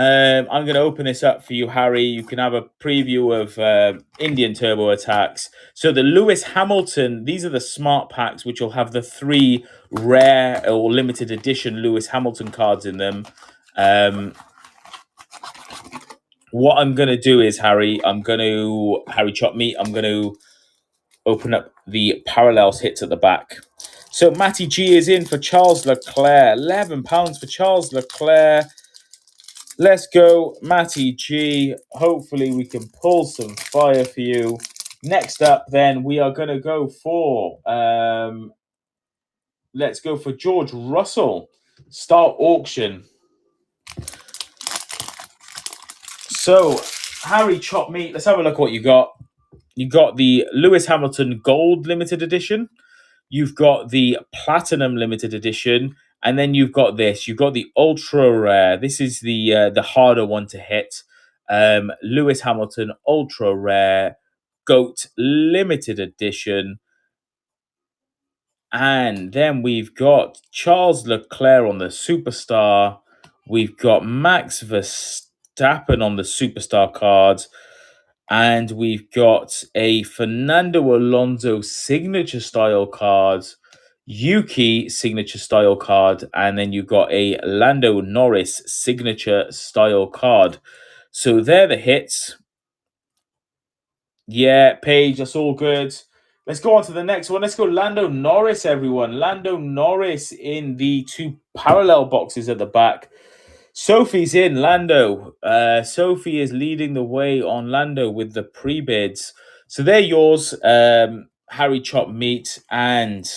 I'm going to open this up for you, Harry. You can have a preview of Indian Turbo Attax. So the Lewis Hamilton, these are the smart packs, which will have the 3 rare or limited edition Lewis Hamilton cards in them. What I'm going to do is, Harry Chop Meat, I'm going to open up the parallels hits at the back. So Matty G is in for Charles Leclerc. £11 for Charles Leclerc. Let's go, Matty G. Hopefully we can pull some fire for you. Next up, then, we are going to go for... let's go for George Russell. Start auction. So, Harry Chop Meat, let's have a look what you got. You got the Lewis Hamilton Gold Limited Edition. You've got the Platinum Limited Edition. And then you've got this. You've got the Ultra Rare. This is the harder one to hit. Lewis Hamilton Ultra Rare GOAT Limited Edition. And then we've got Charles Leclerc on the Superstar. We've got Max Verstappen on the Superstar cards. And we've got a Fernando Alonso signature style card. Yuki signature style card, and then you've got a Lando Norris signature style card. So they're the hits. Yeah, Paige, that's all good. Let's go on to the next one. Let's go Lando Norris, everyone. Lando Norris in the 2 parallel boxes at the back. Sophie's in Lando. Sophie is leading the way on Lando with the pre-bids. So they're yours, Harry Chop Meat, and...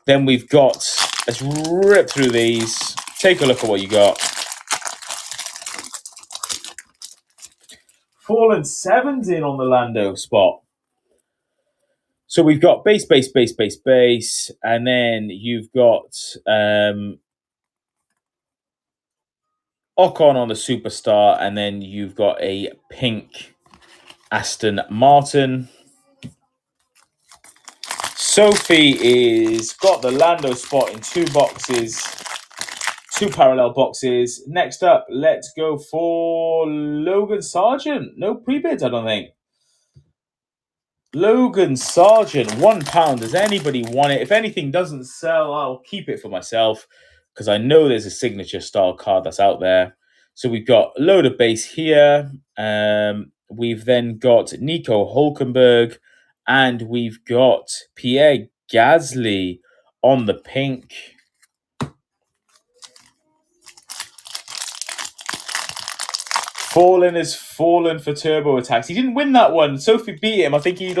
then we've got, let's rip through these. Take a look at what you got. Fallen 7's in on the Lando spot. So we've got base. And then you've got Ocon on the Superstar. And then you've got a pink Aston Martin. Sophie is got the Lando spot in 2 boxes, 2 parallel boxes. Next up, let's go for Logan Sargent. No pre-bids, I don't think. Logan Sargent, £1. Does anybody want it? If anything doesn't sell, I'll keep it for myself because I know there's a signature style card that's out there. So we've got a load of base here. We've then got Nico Hulkenberg. And we've got Pierre Gasly on the pink. Fallen is fallen for Turbo Attax. He didn't win that one. Sophie beat him. I think he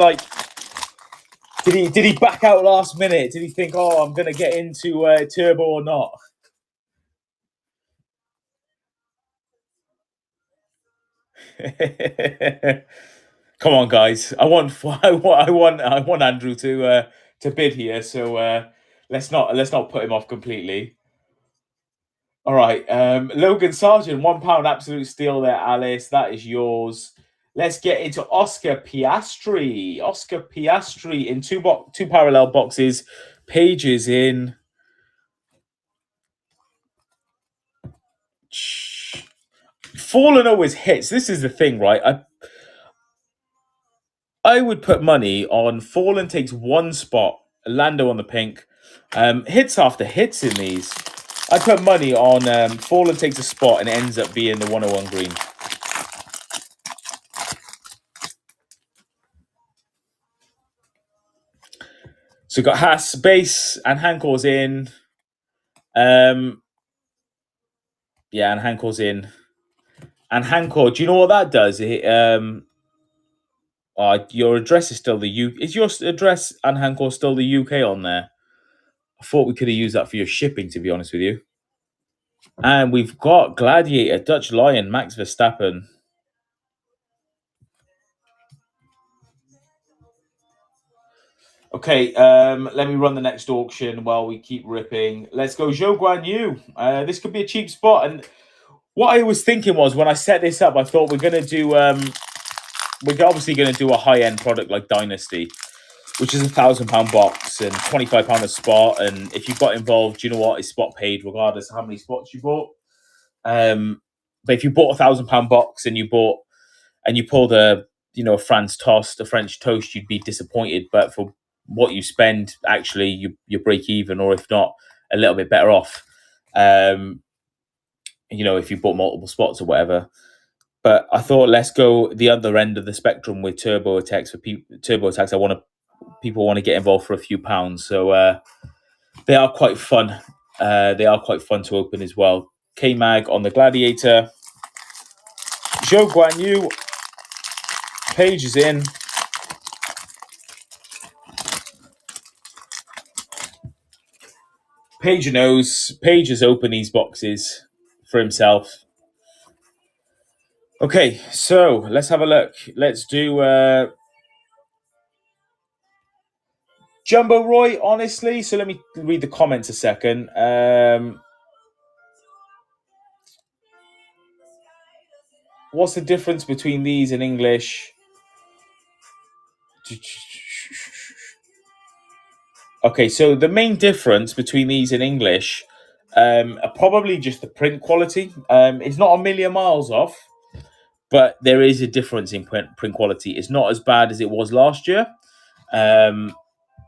did he back out last minute? Did he think, oh, I'm gonna get into Turbo or not? Come on, guys. I want Andrew to bid here. So let's not put him off completely. All right, Logan Sargent, £1 absolute steal there, Alice. That is yours. Let's get into Oscar Piastri. Oscar Piastri in 2 parallel boxes. Pages in. Fallen always hits. This is the thing, right? I would put money on Fallen takes 1 spot. Lando on the pink. Hits after hits in these. I put money on Fallen takes a spot and it ends up being the 101 green. So we've got Haas base and Hankor's in. Yeah, and Hankor's in. And Hankor, do you know what that does? Your address is still the UK. Is your address and Hankor still the UK on there? I thought we could have used that for your shipping, to be honest with you. And we've got Gladiator, Dutch Lion, Max Verstappen. Okay, let me run the next auction while we keep ripping. Let's go Zhou Guan Yu. This could be a cheap spot. And what I was thinking was when I set this up, I thought we're going to do... we're obviously going to do a high-end product like Dynasty, which is a £1,000 box and £25 a spot. And if you got involved, you know what? It's spot paid regardless of how many spots you bought. But if you bought £1,000 box and you pulled a France toast, a French toast, you'd be disappointed. But for what you spend, actually, you break even, or if not, a little bit better off. If you bought multiple spots or whatever. But I thought let's go the other end of the spectrum with Turbo Attax for Turbo Attax. People want to get involved for a few pounds, so they are quite fun. They are quite fun to open as well. K-Mag on the Gladiator. Zhou Guan Yu. Page is in. Page knows. Page has opened these boxes for himself. Okay, so let's have a look. Let's do Jumbo Roy, honestly. So let me read the comments a second. What's the difference between these in English? Okay, so the main difference between these in English are probably just the print quality. It's not a million miles off, but there is a difference in print quality. It's not as bad as it was last year, but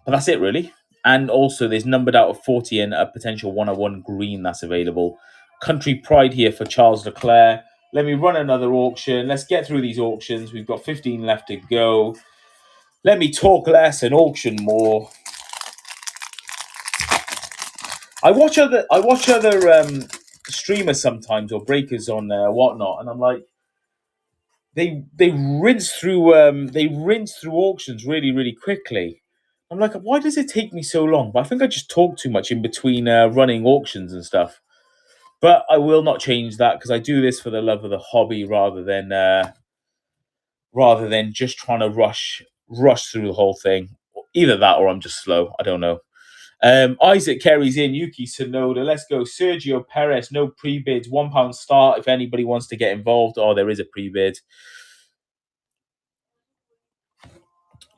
that's it really. And also, there's numbered out of 40 and a potential 101 green that's available. Country Pride here for Charles Leclerc. Let me run another auction. Let's get through these auctions. We've got 15 left to go. Let me talk less and auction more. I watch other streamers sometimes, or breakers on whatnot, and I'm like, they rinse through auctions really, really quickly. I'm like, why does it take me so long? But I think I just talk too much in between running auctions and stuff. But I will not change that, because I do this for the love of the hobby rather than just trying to rush through the whole thing. Either that or I'm just slow. I don't know. Isaac carries in Yuki Tsunoda. Let's go. Sergio Perez. No pre-bids. £1 start if anybody wants to get involved. Oh, there is a pre-bid.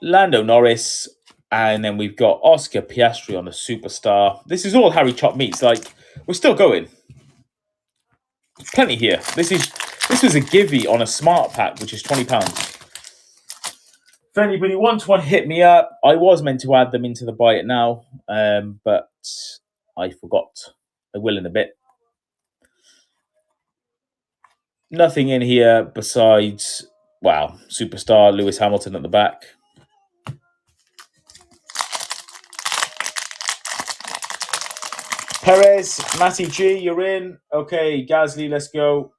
Lando Norris. And then we've got Oscar Piastri on the Superstar. This is all Harry Chop meets. Like, we're still going. Plenty here. This was a givey on a Smart Pack, which is £20. If anybody wants one, hit me up. I was meant to add them into the buy it now, but I forgot. I will in a bit. Nothing in here besides, wow, Superstar Lewis Hamilton at the back. Perez, Matty G, you're in. Okay, Gasly, let's go.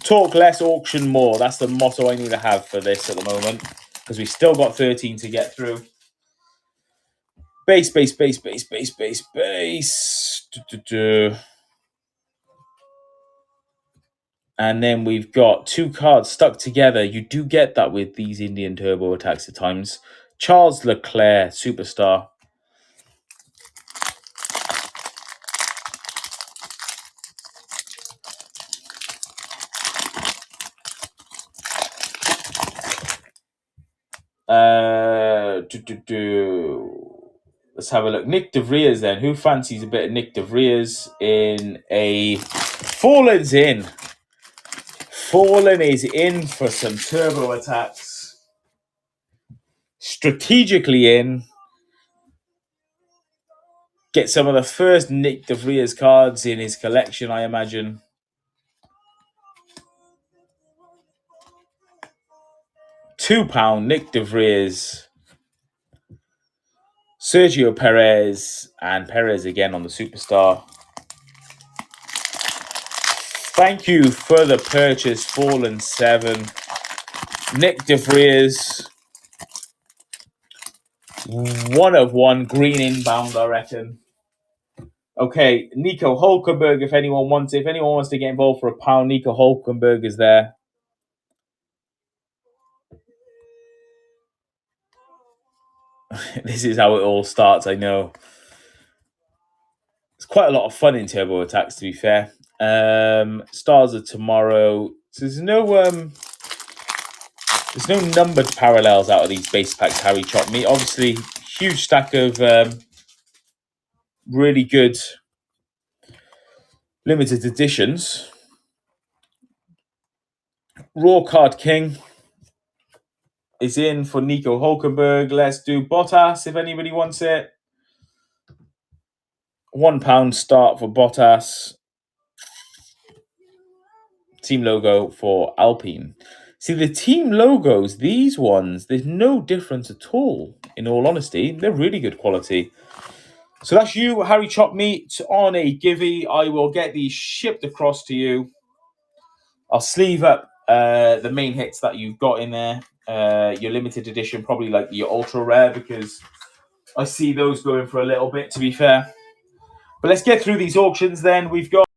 Talk less, auction more. That's the motto I need to have for this at the moment, because we still got 13 to get through. Base. And then we've got 2 cards stuck together. You do get that with these Indian Turbo Attax at times. Charles Leclerc, Superstar. Let's have a look. Nick De Vries then. Who fancies a bit of Nick De Vries in a... Fallen's in. Fallen is in for some Turbo Attax. Strategically in. Get some of the first Nick De Vries cards in his collection, I imagine. £2 Nick De Vries. Sergio Perez, and Perez again on the Superstar. Thank you for the purchase, Fallen 7. Nick De Vries. 1 of 1, green inbound, I reckon. Okay, Nico Hulkenberg, if anyone wants it. If anyone wants to get involved for £1, Nico Hulkenberg is there. This is how it all starts, I know. It's quite a lot of fun in Turbo Attax, to be fair. Stars of Tomorrow. So there's no numbered parallels out of these base packs, Harry Chop Me. Obviously, huge stack of really good limited editions. Raw Card King is in for Nico Hulkenberg. Let's do Bottas if anybody wants it. £1 start for Bottas. Team logo for Alpine. See, the team logos, these ones, there's no difference at all, in all honesty. They're really good quality. So that's you, Harry Chop Meat, on a Givey. I will get these shipped across to you. I'll sleeve up the main hits that you've got in there. Your limited edition, probably like your ultra rare, because I see those going for a little bit, to be fair. But let's get through these auctions then. We've got